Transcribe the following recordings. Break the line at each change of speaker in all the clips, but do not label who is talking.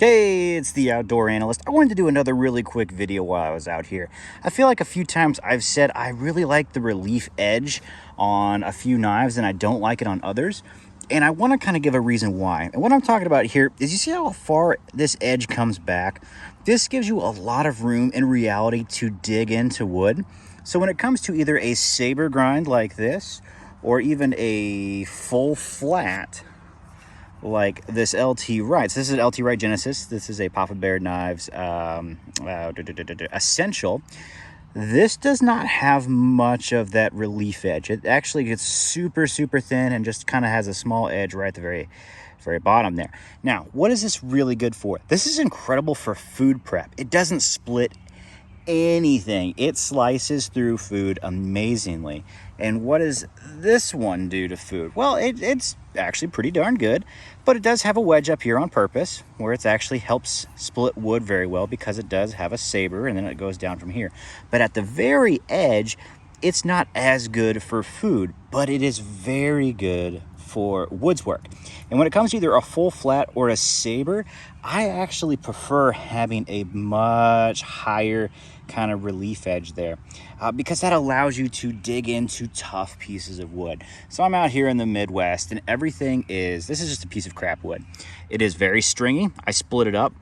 Hey, it's the Outdoor Analyst. I wanted to do another really quick video while I was out here. I feel like a few times I've said I really like the relief edge on a few knives and I don't like it on others. And I want to kind of give a reason why. And what I'm talking about here is, you see how far this edge comes back? This gives you a lot of room in reality to dig into wood. So when it comes to either a saber grind like this, or even a full flat like this LT Wright. So this is an LT Wright Genesis. This is a Papa Bear Knives Essential. This does not have much of that relief edge. It actually gets super thin and just kind of has a small edge right at the very bottom there. Now, what is this really good for? This is incredible for food prep. It doesn't split anything. It slices through food amazingly. And what does this one do to food? Well, it's actually pretty darn good, but it does have a wedge up here on purpose where it actually helps split wood very well, because it does have a saber and then it goes down from here. But at the very edge, it's not as good for food, but it is very good for woodwork. And when it comes to either a full flat or a saber, I actually prefer having a much higher kind of relief edge there, because that allows you to dig into tough pieces of wood. So I'm out here in the Midwest and this is just a piece of crap wood. It is very stringy. I split it up.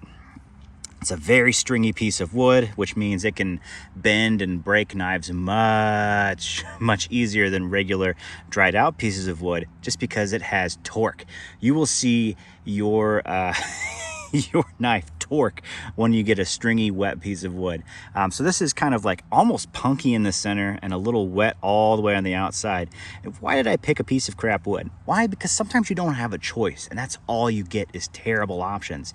It's a very stringy piece of wood, which means it can bend and break knives much easier than regular dried out pieces of wood, just because it has torque. You will see your your knife torque when you get a stringy wet piece of wood. So this is kind of like almost punky in the center and a little wet all the way on the outside. And why did I pick a piece of crap wood? Why? Because sometimes you don't have a choice, and that's all you get is terrible options.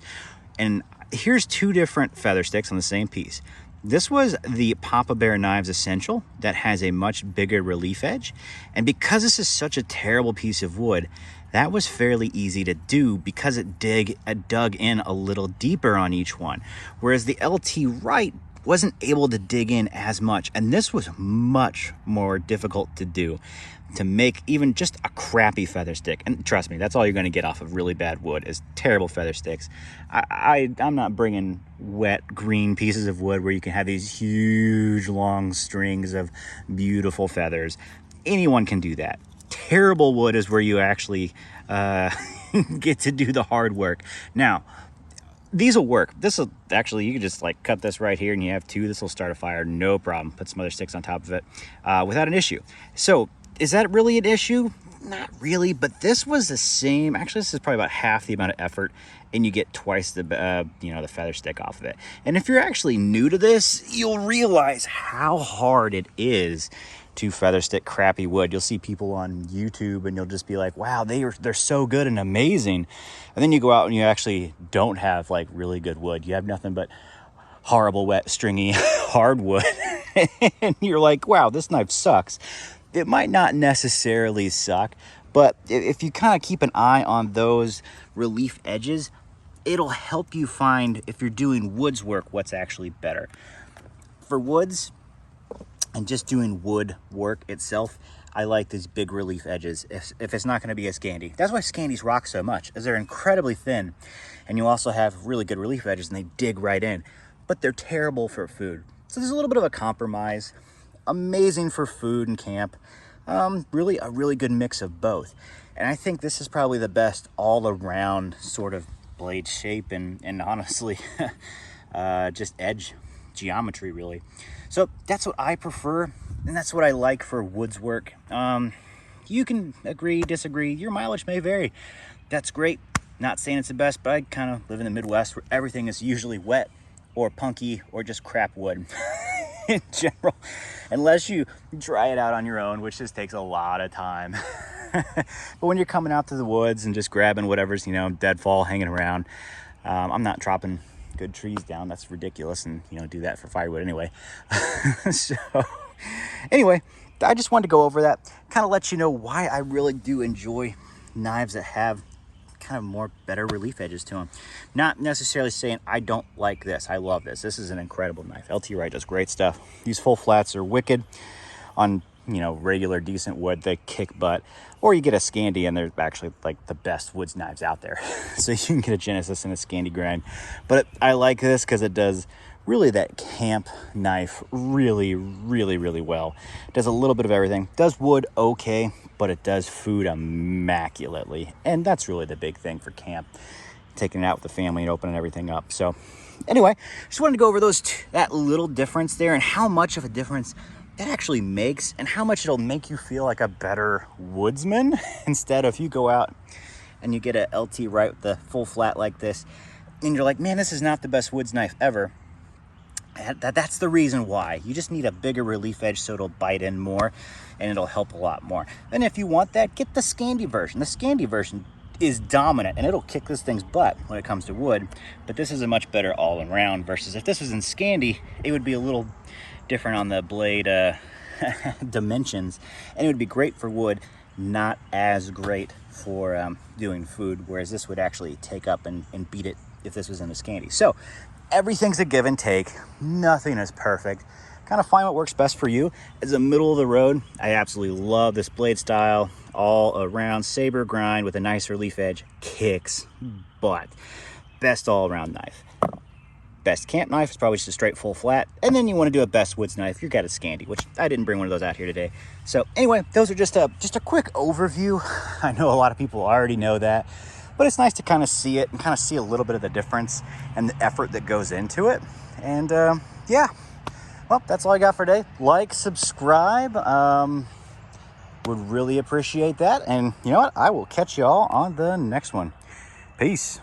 And here's two different feather sticks on the same piece. This was the Papa Bear Knives Essential that has a much bigger relief edge. And because this is such a terrible piece of wood, that was fairly easy to do because it dug in a little deeper on each one. Whereas the LT Wright wasn't able to dig in as much. And this was much more difficult to do, to make even just a crappy feather stick. And trust me, that's all you're going to get off of really bad wood is terrible feather sticks. I'm not bringing wet green pieces of wood where you can have these huge long strings of beautiful feathers. Anyone can do that. Terrible wood is where you actually get to do the hard work. Now, these will work. This will actually, you can just like cut this right here and you have two. This will start a fire, no problem. Put some other sticks on top of it without an issue. So is that really an issue? Not really, but this was the same. Actually, this is probably about half the amount of effort, and you get twice the the feather stick off of it. And if you're actually new to this, you'll realize how hard it is to feather stick crappy wood. You'll see people on YouTube and you'll just be like, wow, they're so good and amazing. And then you go out and you actually don't have like really good wood. You have nothing but horrible, wet, stringy hardwood. And you're like, wow, this knife sucks. It might not necessarily suck, but if you kind of keep an eye on those relief edges, it'll help you find, if you're doing woods work, what's actually better. For woods, and just doing wood work itself, I like these big relief edges if it's not going to be a Scandi. That's why Scandis rock so much, is they're incredibly thin, and you also have really good relief edges and they dig right in, but they're terrible for food. So there's a little bit of a compromise. Amazing for food and camp. Really a really good mix of both. And I think this is probably the best all around sort of blade shape and honestly just edge geometry really. So that's what I prefer, and that's what I like for woods work. You can agree, disagree, your mileage may vary. That's great. Not saying it's the best, but I kind of live in the Midwest where everything is usually wet or punky or just crap wood in general, unless you dry it out on your own, which just takes a lot of time. But when you're coming out to the woods and just grabbing whatever's deadfall hanging around, I'm not chopping good trees down. That's ridiculous, and do that for firewood anyway. So anyway, I just wanted to go over that, kind of let you know why I really do enjoy knives that have kind of more better relief edges to them. Not necessarily saying I don't like this. I love this. This is an incredible knife. LT Wright does great stuff. These full flats are wicked. On you know, regular decent wood, they kick butt. Or you get a Scandi, and they're actually like the best woods knives out there. So you can get a Genesis and a Scandi grind. But I like this because it does really that camp knife really, really, really well. It does a little bit of everything. It does wood okay, but it does food immaculately. And that's really the big thing for camp, taking it out with the family and opening everything up. So anyway, just wanted to go over that little difference there, and how much of a difference that actually makes, and how much it'll make you feel like a better woodsman. Instead of, you go out and you get a LT right with the full flat like this, and you're like, man, this is not the best woods knife ever. That's the reason why. You just need a bigger relief edge so it'll bite in more, and it'll help a lot more. And if you want that, get the Scandi version. The Scandi version is dominant, and it'll kick this thing's butt when it comes to wood, but this is a much better all-around, versus if this was in Scandi, it would be a little different on the blade dimensions, and it would be great for wood, not as great for doing food, whereas this would actually take up and beat it if this was in a Scandi. So everything's a give and take. Nothing is perfect. Kind of find what works best for you. As a middle of the road, I absolutely love this blade style. All around saber grind with a nice relief edge, kicks butt. Best all around knife. Best camp knife is probably just a straight full flat. And then you want to do a best woods knife, you've got a Scandi, which I didn't bring one of those out here today. So anyway, those are just a quick overview. I know a lot of people already know that, but it's nice to kind of see it and kind of see a little bit of the difference and the effort that goes into it. And yeah, well, that's all I got for today. Like, subscribe, would really appreciate that. And you know what? I will catch y'all on the next one. Peace.